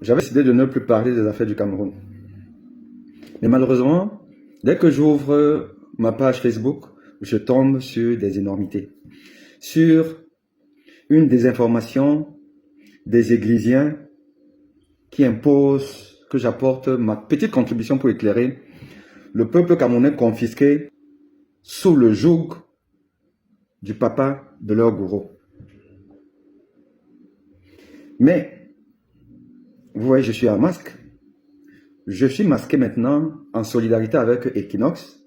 j'avais décidé de ne plus parler des affaires du Cameroun. Mais malheureusement, dès que j'ouvre ma page Facebook, je tombe sur des énormités. Sur une désinformation des Églisiens qui imposent que j'apporte ma petite contribution pour éclairer le peuple camerounais confisqué sous le joug du papa de leur gourou. Mais, vous voyez, je suis un masque. Je suis masqué maintenant en solidarité avec Equinox,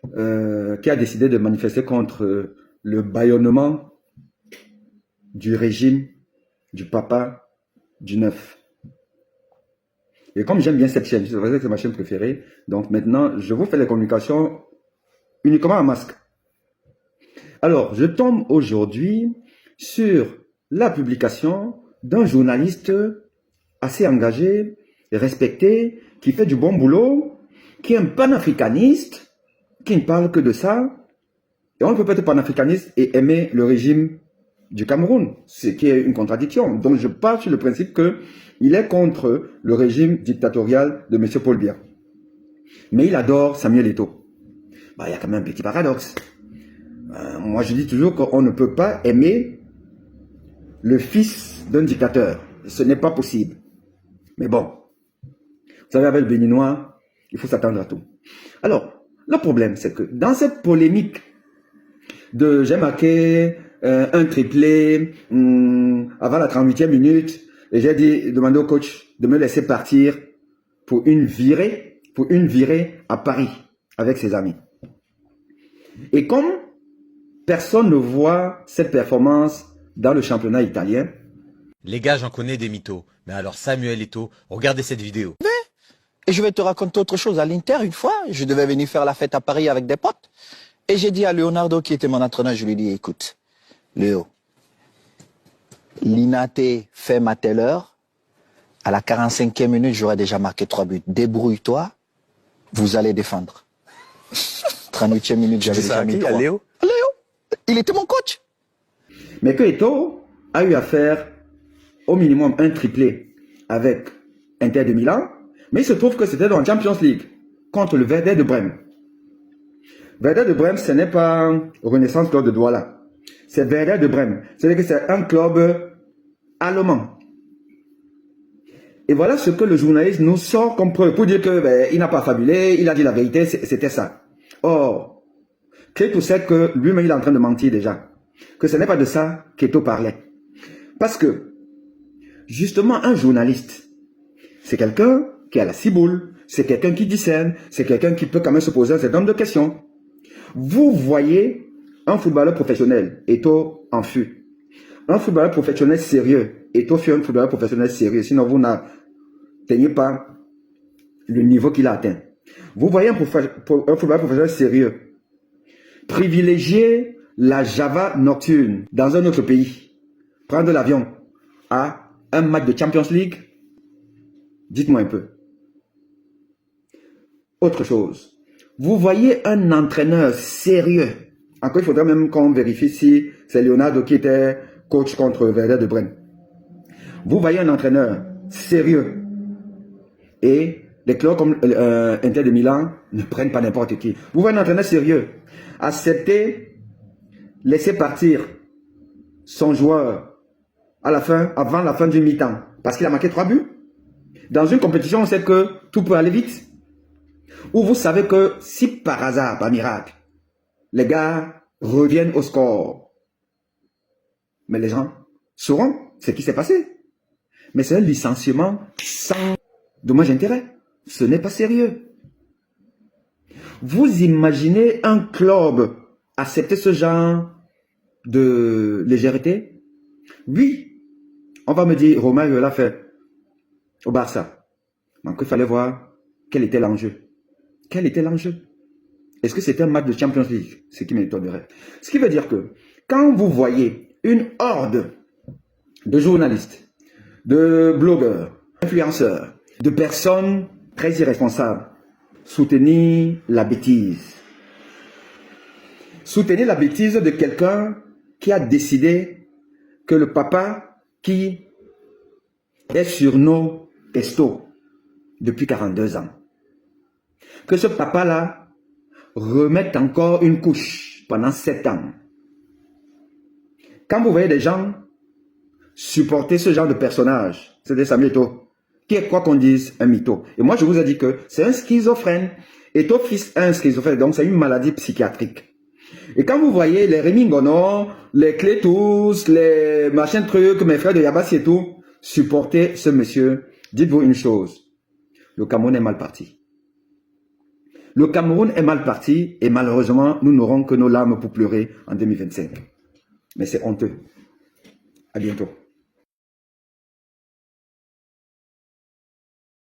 qui a décidé de manifester contre le bâillonnement du régime du papa du 9. Et comme j'aime bien cette chaîne, c'est ma chaîne préférée, donc maintenant, je vous fais les communications uniquement en masque. Alors, je tombe aujourd'hui sur la publication d'un journaliste assez engagé, respecté, qui fait du bon boulot, qui est un panafricaniste, qui ne parle que de ça. Et on ne peut pas être panafricaniste et aimer le régime du Cameroun, ce qui est une contradiction. Donc je pars sur le principe qu'il est contre le régime dictatorial de M. Paul Biya. Mais il adore Samuel Eto'o. Il y a quand même un petit paradoxe. Moi je dis toujours qu'on ne peut pas aimer le fils d'un dictateur. Ce n'est pas possible. Mais bon, vous savez, avec le béninois, il faut s'attendre à tout. Alors, le problème, c'est que dans cette polémique de j'ai marqué un triplé avant la 38e minute, et j'ai demandé au coach de me laisser partir pour une virée à Paris avec ses amis. Et comme personne ne voit cette performance dans le championnat italien. Les gars, j'en connais des mythos. Mais alors Samuel Eto'o, regardez cette vidéo. Et je vais te raconter autre chose. À l'Inter, une fois, je devais venir faire la fête à Paris avec des potes. Et j'ai dit à Leonardo, qui était mon entraîneur, je lui ai dit, écoute, Léo, l'Inaté fait à telle heure. À la 45e minute, j'aurais déjà marqué 3 buts. Débrouille-toi, vous allez défendre. 38e minute, j'avais déjà mis 3. Léo? Léo, il était mon coach. Mais que Eto'o a eu à faire au minimum un triplé avec Inter de Milan, mais il se trouve que c'était dans la Champions League contre le Werder de Brême. Werder de Brême, ce n'est pas Renaissance Club de Douala, c'est Werder de Brême. C'est-à-dire que c'est un club allemand. Et voilà ce que le journaliste nous sort comme preuve pour dire que il n'a pas fabulé, il a dit la vérité, c'était ça. Or, Crétou sait que lui-même il est en train de mentir déjà, que ce n'est pas de ça qu'Eto'o parlait. Parce que, justement, un journaliste, c'est quelqu'un qui a la ciboule, c'est quelqu'un qui discerne, c'est quelqu'un qui peut quand même se poser un certain nombre de questions. Vous voyez un footballeur professionnel, Eto'o en fut. Un footballeur professionnel sérieux, Eto'o fut un footballeur professionnel sérieux, sinon vous n'atteignez pas le niveau qu'il a atteint. Vous voyez un footballeur professionnel sérieux privilégier la Java nocturne dans un autre pays, prendre l'avion à un match de Champions League. Dites-moi un peu. Autre chose. Vous voyez un entraîneur sérieux. Encore, il faudrait même qu'on vérifie si c'est Leonardo qui était coach contre Werder de Brême. Vous voyez un entraîneur sérieux. Et les clubs comme Inter de Milan ne prennent pas n'importe qui. Vous voyez un entraîneur sérieux. Accepter, laisser partir son joueur à la fin, avant la fin du mi-temps, parce qu'il a marqué 3 buts. Dans une compétition, on sait que tout peut aller vite. Ou vous savez que si par hasard, par miracle, les gars reviennent au score, mais les gens sauront ce qui s'est passé. Mais c'est un licenciement sans dommage intérêt. Ce n'est pas sérieux. Vous imaginez un club accepter ce genre de légèreté? Oui, on va me dire, Romain l'a fait au Barça. Donc il fallait voir quel était l'enjeu. Quel était l'enjeu? Est-ce que c'était un match de Champions League? Ce qui m'étonnerait. Ce qui veut dire que quand vous voyez une horde de journalistes, de blogueurs, d'influenceurs, de personnes très irresponsables soutenir la bêtise. Soutenir la bêtise de quelqu'un qui a décidé que le papa qui est sur nos pestos depuis 42 ans. Que ce papa-là remette encore une couche pendant 7 ans. Quand vous voyez des gens supporter ce genre de personnage, c'est des Samuel Eto'o, qui est quoi qu'on dise un mytho. Et moi, je vous ai dit que c'est un schizophrène. Eto'o fils est un schizophrène, donc c'est une maladie psychiatrique. Et quand vous voyez les Rémi Ngono, les Clétous, les machins trucs, mes frères de Yabassi et tout, supporter ce monsieur, dites-vous une chose, le Cameroun est mal parti. Le Cameroun est mal parti et malheureusement, nous n'aurons que nos larmes pour pleurer en 2025. Mais c'est honteux. À bientôt.